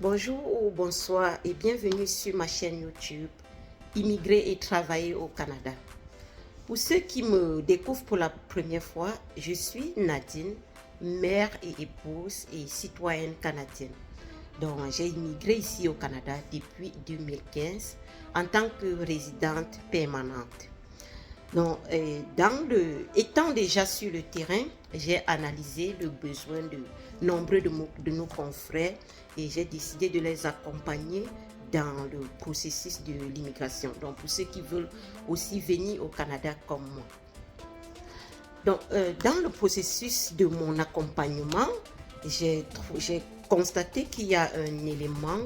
Bonjour ou bonsoir et bienvenue sur ma chaîne YouTube Immigrer et travailler au Canada. Pour ceux qui me découvrent pour la première fois, je suis Nadine, mère et épouse et citoyenne canadienne. Donc, j'ai immigré ici au Canada depuis 2015 en tant que résidente permanente. Donc, étant déjà sur le terrain, j'ai analysé le besoin de nombreux de nos confrères et j'ai décidé de les accompagner dans le processus de l'immigration. Donc, pour ceux qui veulent aussi venir au Canada comme moi. Donc, dans le processus de mon accompagnement, j'ai constaté qu'il y a un élément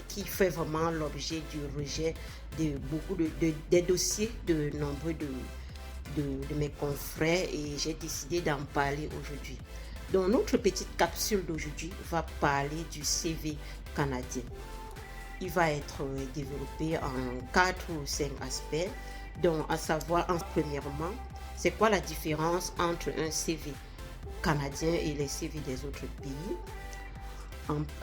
qui fait vraiment l'objet du rejet de beaucoup des dossiers de nombreux de mes confrères et j'ai décidé d'en parler aujourd'hui. Donc, notre petite capsule d'aujourd'hui va parler du CV canadien. Il va être développé en 4 ou 5 aspects, donc à savoir, premièrement, c'est quoi la différence entre un CV canadien et les CV des autres pays.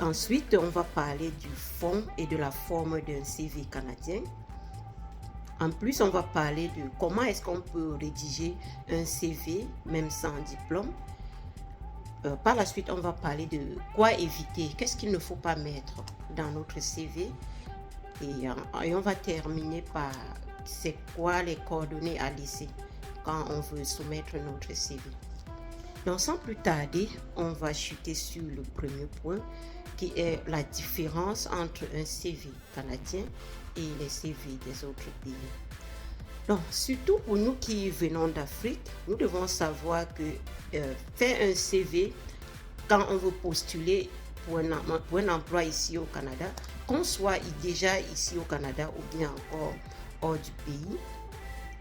Ensuite, on va parler du fond et de la forme d'un CV canadien. En plus, on va parler de comment est-ce qu'on peut rédiger un CV même sans diplôme. Par la suite, on va parler de quoi éviter, qu'est-ce qu'il ne faut pas mettre dans notre CV. Et on va terminer par c'est quoi les coordonnées à laisser quand on veut soumettre notre CV. Donc, sans plus tarder, on va chuter sur le premier point qui est la différence entre un CV canadien et les CV des autres pays. Donc, surtout pour nous qui venons d'Afrique, nous devons savoir que faire un CV quand on veut postuler pour un emploi ici au Canada, qu'on soit déjà ici au Canada ou bien encore hors du pays,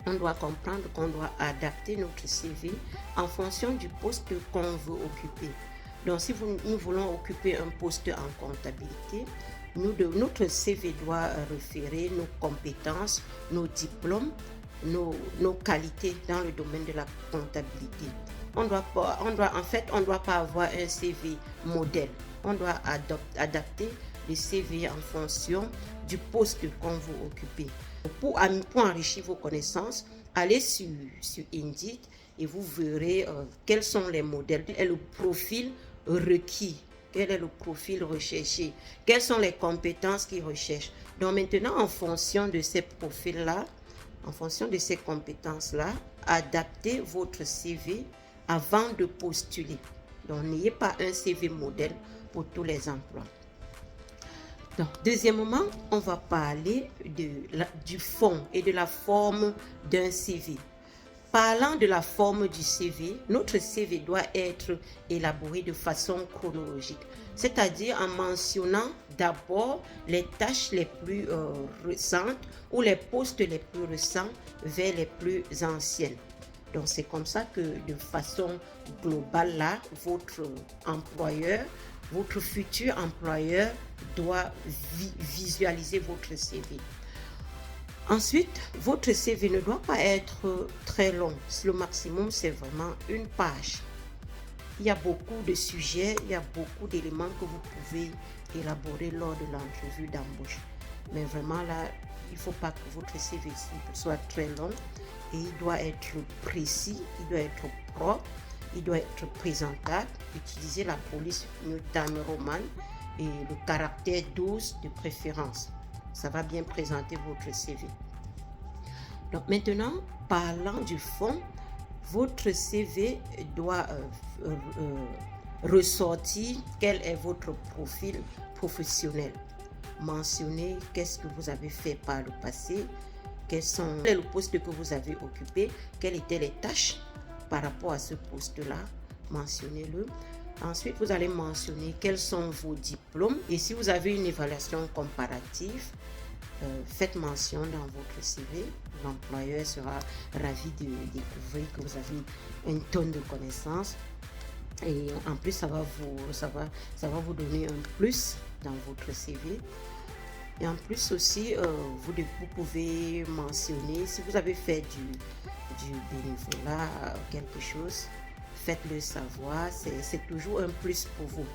on doit comprendre qu'on doit adapter notre CV en fonction du poste qu'on veut occuper. Donc, si nous voulons occuper un poste en comptabilité, notre CV doit référer nos compétences, nos diplômes, nos qualités dans le domaine de la comptabilité. On doit pas avoir un CV modèle. On doit adapter le CV en fonction du poste qu'on veut occuper. Pour enrichir vos connaissances, allez sur Indeed et vous verrez quels sont les modèles et le profil requis. Quel est le profil recherché? Quelles sont les compétences qu'ils recherchent? Donc maintenant, en fonction de ces profils-là, en fonction de ces compétences-là, adaptez votre CV avant de postuler. Donc, n'ayez pas un CV modèle pour tous les emplois. Donc, deuxièmement, on va parler du fond et de la forme d'un CV. Parlant de la forme du CV, notre CV doit être élaboré de façon chronologique, c'est-à-dire en mentionnant d'abord les tâches les plus récentes ou les postes les plus récents vers les plus anciennes. Donc c'est comme ça que de façon globale là, votre futur employeur doit visualiser votre CV. Ensuite, votre CV ne doit pas être très long. Le maximum, c'est vraiment une page. Il y a beaucoup de sujets, il y a beaucoup d'éléments que vous pouvez élaborer lors de l'entrevue d'embauche. Mais vraiment là, il ne faut pas que votre CV soit très long et il doit être précis, il doit être propre, il doit être présentable. Utilisez la police New Time Roman et le caractère 12 de préférence. Ça va bien présenter votre CV. Donc maintenant, parlant du fond, votre CV doit ressortir quel est votre profil professionnel. Mentionnez qu'est-ce que vous avez fait par le passé, quel est le poste que vous avez occupé, quelles étaient les tâches par rapport à ce poste-là, mentionnez-le. Ensuite, vous allez mentionner quels sont vos diplômes et si vous avez une évaluation comparative, faites mention dans votre CV. L'employeur sera ravi de découvrir que vous avez une tonne de connaissances et en plus ça va vous donner un plus dans votre CV. Et en plus aussi, vous pouvez mentionner si vous avez fait du bénévolat, quelque chose, faites-le savoir, c'est toujours un plus pour vous.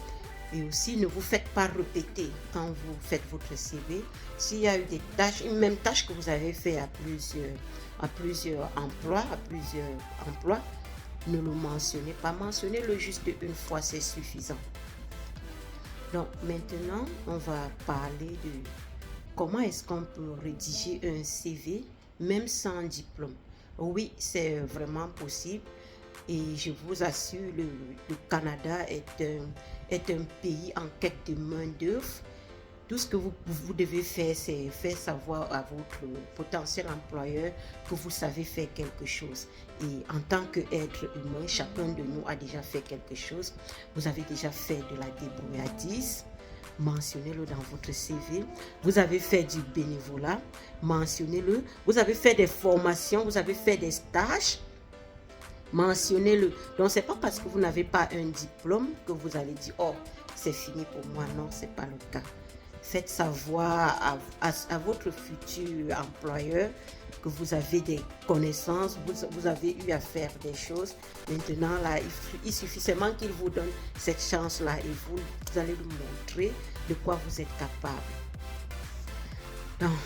Et aussi, ne vous faites pas répéter quand vous faites votre CV. S'il y a eu des tâches, une même tâche que vous avez fait à plusieurs emplois, ne le mentionnez pas. Mentionnez-le juste une fois, c'est suffisant. Donc maintenant, on va parler de comment est-ce qu'on peut rédiger un CV même sans diplôme. Oui, c'est vraiment possible. Et je vous assure, le Canada est un pays en quête de main-d'œuvre. Tout ce que vous devez faire, c'est faire savoir à votre potentiel employeur que vous savez faire quelque chose. Et en tant qu'être humain, chacun de nous a déjà fait quelque chose. Vous avez déjà fait de la débrouillardise. Mentionnez-le dans votre CV. Vous avez fait du bénévolat. Mentionnez-le. Vous avez fait des formations. Vous avez fait des stages. Mentionnez-le. Donc, ce n'est pas parce que vous n'avez pas un diplôme que vous allez dire « Oh, c'est fini pour moi ». Non, ce n'est pas le cas. Faites savoir à votre futur employeur que vous avez des connaissances, vous avez eu à faire des choses. Maintenant, là, il suffit seulement qu'il vous donne cette chance-là et vous allez lui montrer de quoi vous êtes capable. Donc,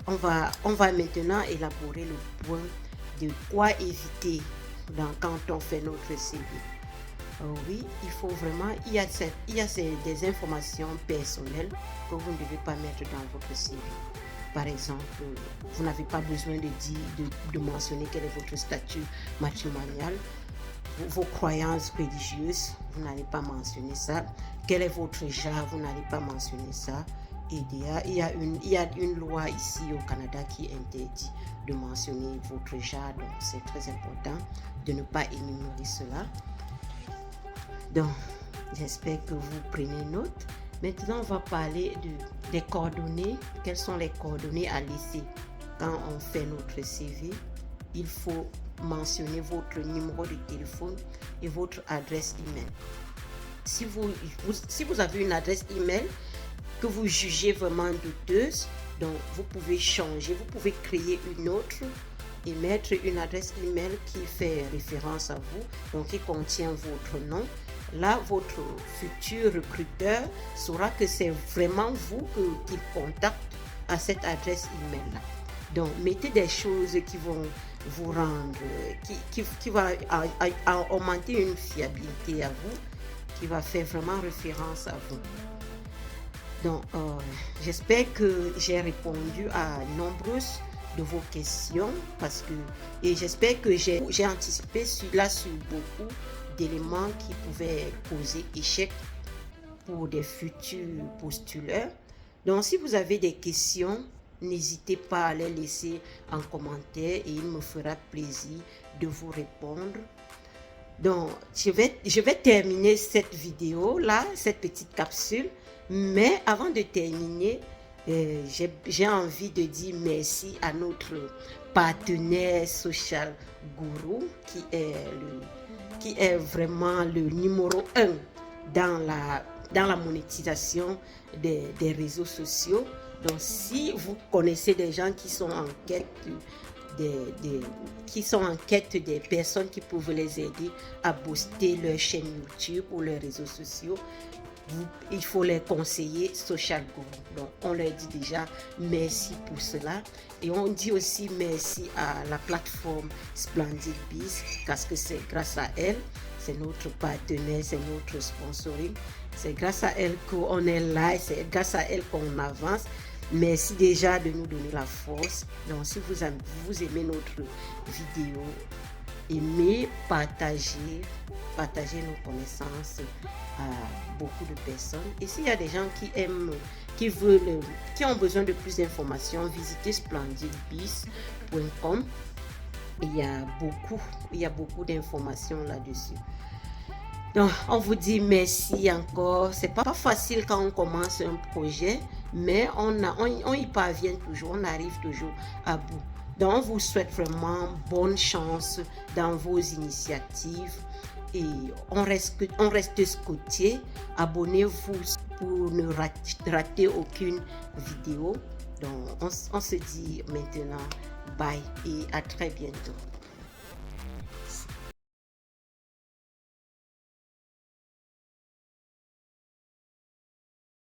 on va maintenant élaborer le point de quoi éviter quand on fait notre CV. Oui, il faut vraiment, il y a des informations personnelles que vous ne devez pas mettre dans votre CV. Par exemple, vous n'avez pas besoin de mentionner quel est votre statut matrimonial, vos croyances religieuses, vous n'allez pas mentionner ça. Quel est votre genre, vous n'allez pas mentionner ça. Et il y a une loi ici au Canada qui interdit de mentionner votre genre, donc c'est très important de ne pas énumérer cela. Donc, j'espère que vous prenez note. Maintenant, on va parler des coordonnées. Quelles sont les coordonnées à laisser quand on fait notre CV? Il faut mentionner votre numéro de téléphone et votre adresse email. Si vous avez une adresse email que vous jugez vraiment douteuse, donc vous pouvez changer, vous pouvez créer une autre et mettre une adresse email qui fait référence à vous, donc qui contient votre nom. Là, votre futur recruteur saura que c'est vraiment vous qu'il contacte à cette adresse email-là. Donc, mettez des choses qui vont vous rendre, qui va augmenter une fiabilité à vous, qui va faire vraiment référence à vous. Donc, j'espère que j'ai répondu à nombreuses de vos questions et j'espère que j'ai anticipé sur beaucoup d'éléments qui pouvaient causer échec pour des futurs postuleurs. Donc, si vous avez des questions, n'hésitez pas à les laisser en commentaire et il me fera plaisir de vous répondre. Donc, je vais terminer cette vidéo là, cette petite capsule, mais avant de terminer, j'ai envie de dire merci à notre partenaire Social Guru qui est vraiment le numéro 1 dans la monétisation des réseaux sociaux. Donc, si vous connaissez des gens qui sont en quête des personnes qui peuvent les aider à booster leur chaîne YouTube ou leurs réseaux sociaux, il faut les conseiller Social Guru. Donc, on leur dit déjà merci pour cela. Et on dit aussi merci à la plateforme Splendid Biz parce que c'est grâce à elle, c'est notre partenaire, c'est notre sponsoring. C'est grâce à elle qu'on est là, c'est grâce à elle qu'on avance. Merci déjà de nous donner la force. Donc, si vous aimez notre vidéo, aimez, partagez nos connaissances à beaucoup de personnes. Et s'il y a des gens qui ont besoin de plus d'informations, visitez splendidbiz.com. Il y a beaucoup d'informations là-dessus. Donc, on vous dit merci encore. C'est pas facile quand on commence un projet, mais on y parvient toujours, on arrive toujours à bout. Donc, on vous souhaite vraiment bonne chance dans vos initiatives et on reste scotché. Abonnez-vous pour ne rater aucune vidéo. Donc, on se dit maintenant bye et à très bientôt.